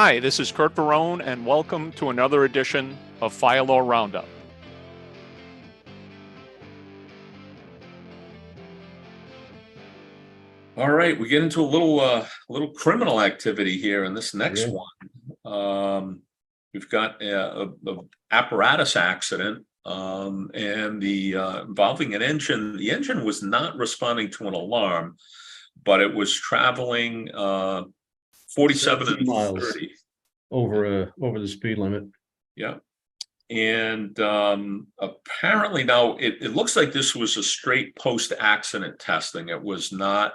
Hi, this is Curt and welcome to another edition of Fire Law Roundup. All right, we get into a little criminal activity here in this next one. We've got a apparatus accident, and involving an engine. The engine was not responding to an alarm, but it was traveling 47 and miles 30 over the speed limit. Yeah. And apparently now it looks like this was a straight post-accident testing. It was not,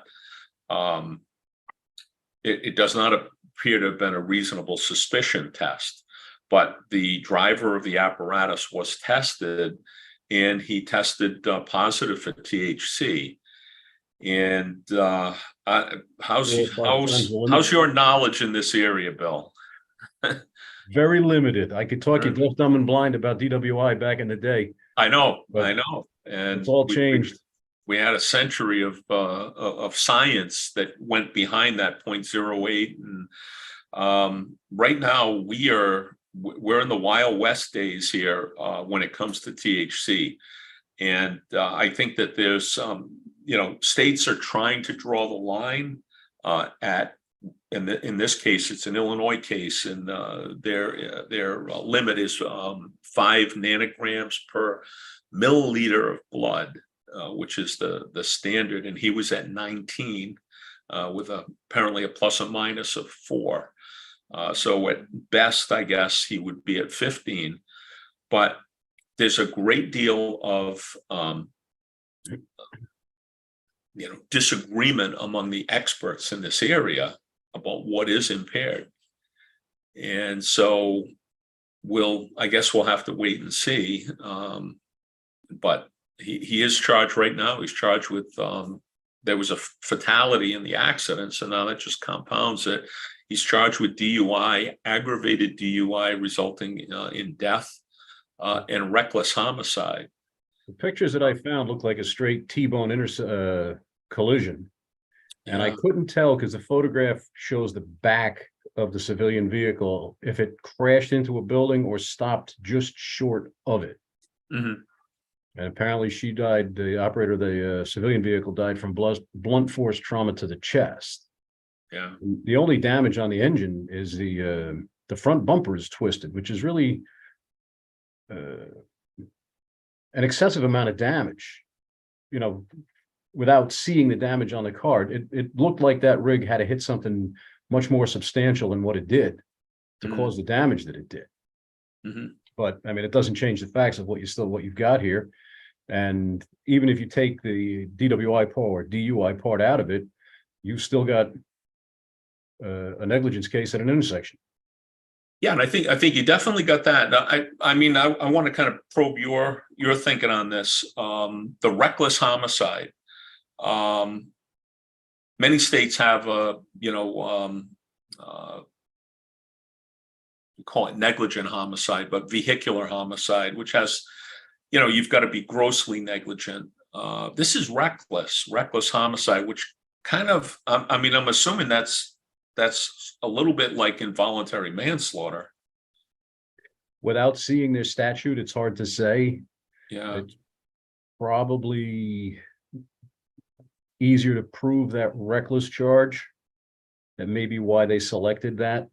it does not appear to have been a reasonable suspicion test, but the driver of the apparatus was tested and he tested positive for THC. And how's your knowledge in this area, Bill? Very limited. I could talk you deaf, dumb, and blind about DWI back in the day. I know. And it's all changed. We had a century of science that went behind that 0.08, and right now we're in the Wild West days here when it comes to THC, and I think that there's states are trying to draw the line at. In this case, it's an Illinois case, and their limit is 5 nanograms per milliliter of blood, which is the standard. And he was at 19 with apparently a plus or minus of 4. So at best, I guess he would be at 15. But there's a great deal of disagreement among the experts in this area about what is impaired. And so I guess we'll have to wait and see. But he is charged right now. He's charged with, there was a fatality in the accident, so now that just compounds it. He's charged with DUI, aggravated DUI resulting in death, and reckless homicide. The pictures that I found look like a straight T-bone collision. And I couldn't tell because the photograph shows the back of the civilian vehicle, if it crashed into a building or stopped just short of it. Mm-hmm. And apparently she died, the operator of the civilian vehicle died from blunt force trauma to the chest. Yeah. The only damage on the engine is the front bumper is twisted, which is really an excessive amount of damage. Without seeing the damage on the card, it looked like that rig had to hit something much more substantial than what it did to cause the damage that it did. Mm-hmm. But I mean, it doesn't change the facts of what you've got here. And even if you take the DWI part or DUI part out of it, you've still got a negligence case at an intersection. Yeah, and I think you definitely got that. I want to kind of probe your thinking on this. The reckless homicide. Many states have we call it negligent homicide, but vehicular homicide, which has, you've got to be grossly negligent. This is reckless homicide, which kind of, I'm assuming that's a little bit like involuntary manslaughter. Without seeing their statute, it's hard to say. Yeah. It's probably easier to prove that reckless charge. That may be why they selected that.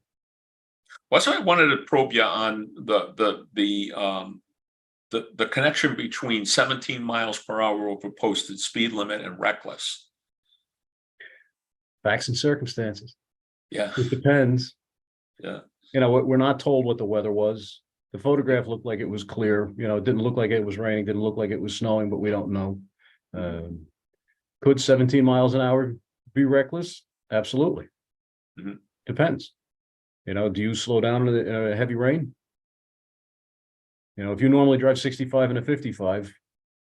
Well, so I wanted to probe you on the connection between 17 miles per hour over posted speed limit and reckless. Facts and circumstances. Yeah, it depends. Yeah, we're not told what the weather was. The photograph looked like it was clear. It didn't look like it was raining. Didn't look like it was snowing, but we don't know. Could 17 miles an hour be reckless? Absolutely. Mm-hmm. Depends. Do you slow down in a heavy rain? If you normally drive 65 and a 55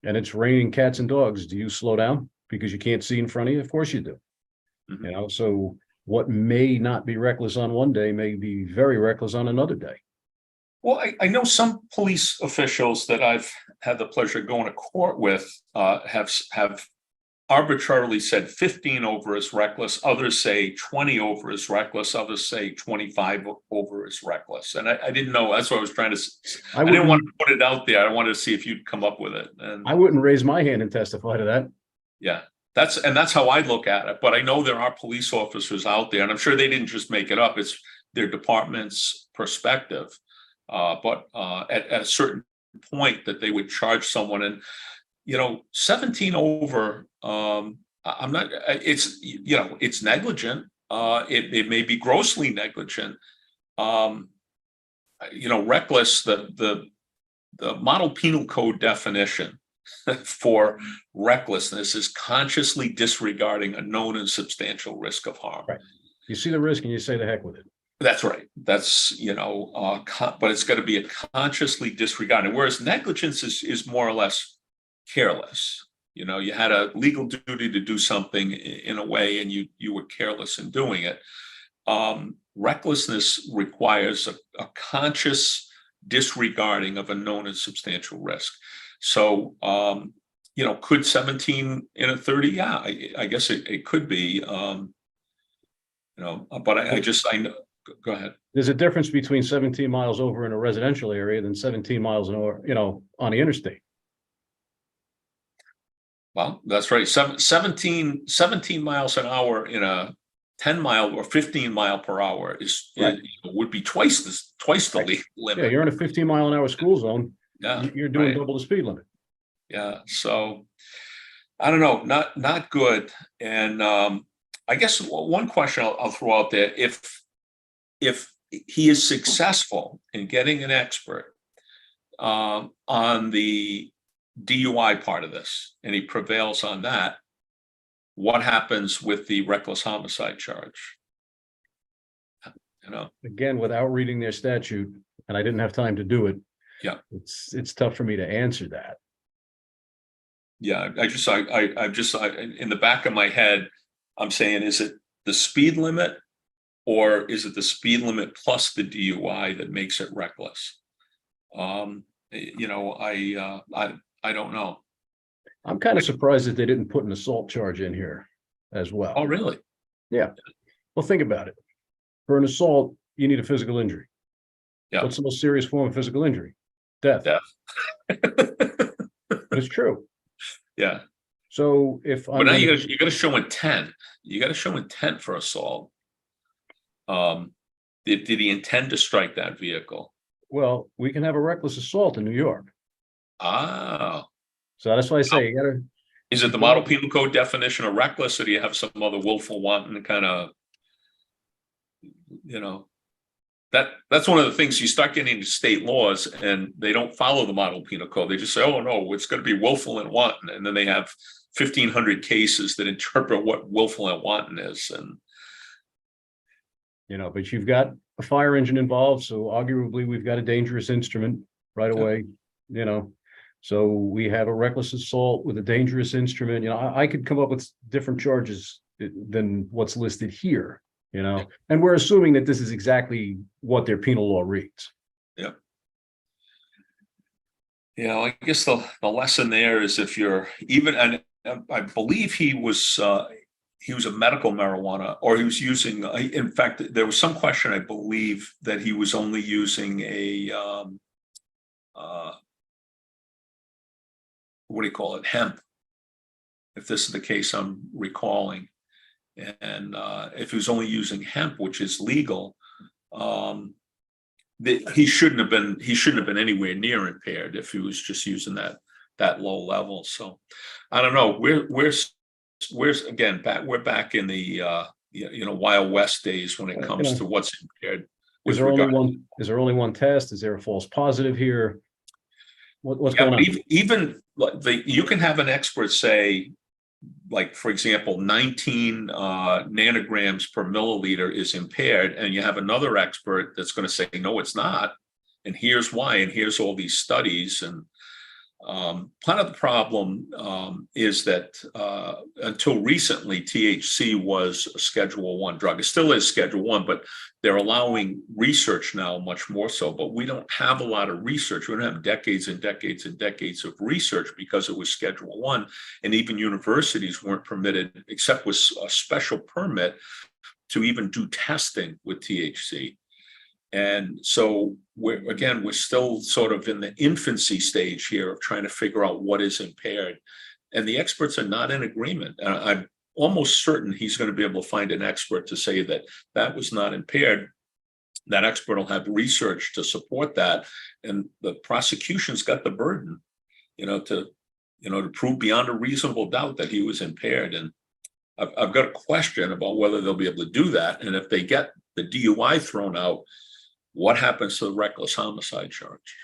and it's raining cats and dogs, do you slow down because you can't see in front of you? Of course you do. Mm-hmm. So what may not be reckless on one day may be very reckless on another day. Well, I know some police officials that I've had the pleasure of going to court with have arbitrarily said 15 over is reckless. Others say 20 over is reckless. Others say 25 over is reckless. And I didn't know. That's what I was trying to. I didn't want to put it out there. I wanted to see if you'd come up with it. And I wouldn't raise my hand and testify to that. yeah, that's how I look at it. But I know there are police officers out there, and I'm sure they didn't just make it up. It's their department's perspective. But at a certain point that they would charge someone, and 17 over, I'm not, it's negligent. It may be grossly negligent. Reckless, the model penal code definition for recklessness is consciously disregarding a known and substantial risk of harm. Right. You see the risk and you say the heck with it. That's right. That's, but it's got to be a consciously disregarding, whereas negligence is more or less careless. You had a legal duty to do something in a way, and you were careless in doing it. Recklessness requires a conscious disregarding of a known and substantial risk. So, could 17 in a 30? Yeah, I guess it could be. But I know. Go ahead. There's a difference between 17 miles over in a residential area than 17 miles an hour, on the interstate. Well, that's right. 17 miles an hour in a 10 mile or 15 mile per hour would be twice the legal limit. Yeah, you're in a 15 mile an hour school zone. Yeah, you're doing double the speed limit. Yeah, so I don't know, not good. And I guess one question I'll throw out there: if he is successful in getting an expert on the DUI part of this, and he prevails on that, what happens with the reckless homicide charge? Again, without reading their statute, and I didn't have time to do it. Yeah, it's tough for me to answer that. Yeah, I just in the back of my head, I'm saying, is it the speed limit, or is it the speed limit plus the DUI that makes it reckless? I don't know. I'm kind of surprised that they didn't put an assault charge in here as well. Oh, really? Yeah. Well, think about it. For an assault, you need a physical injury. Yeah. What's the most serious form of physical injury? Death. But it's true. Yeah. So but now you got to show intent. You got to show intent for assault. Did he intend to strike that vehicle? Well, we can have a reckless assault in New York. Ah. So that's why I say you gotta. Is it the model penal code definition of reckless, or do you have some other willful wanton kind of, that's one of the things. You start getting into state laws and they don't follow the model penal code. They just say, oh no, it's going to be willful and wanton. And then they have 1,500 cases that interpret what willful and wanton is. And, but you've got a fire engine involved. So arguably we've got a dangerous instrument right away, So we have a reckless assault with a dangerous instrument. I could come up with different charges than what's listed here, and we're assuming that this is exactly what their penal law reads. Yeah. I guess the lesson there is, if you're even, and I believe he was a medical marijuana, or he was using, in fact, there was some question, I believe, that he was only using a, what do you call it? Hemp. If this is the case, I'm recalling. And if he was only using hemp, which is legal, he shouldn't have been anywhere near impaired if he was just using that low level. So I don't know. We're again back. We're back in the Wild West days when it comes to what's impaired. Is there only one test? Is there a false positive here? What's going on? Even you can have an expert say, like, for example, 19 nanograms per milliliter is impaired, and you have another expert that's going to say, no, it's not, and here's why, and here's all these studies, and Part of the problem is that until recently, THC was a Schedule 1 drug. It still is Schedule 1, but they're allowing research now much more so. But we don't have a lot of research. We don't have decades and decades and decades of research because it was Schedule 1. And even universities weren't permitted, except with a special permit, to even do testing with THC. And so we're still sort of in the infancy stage here of trying to figure out what is impaired. And the experts are not in agreement. I'm almost certain he's going to be able to find an expert to say that that was not impaired. That expert will have research to support that. And the prosecution's got the burden, to prove beyond a reasonable doubt that he was impaired. And I've got a question about whether they'll be able to do that. And if they get the DUI thrown out, what happens to the reckless homicide charge?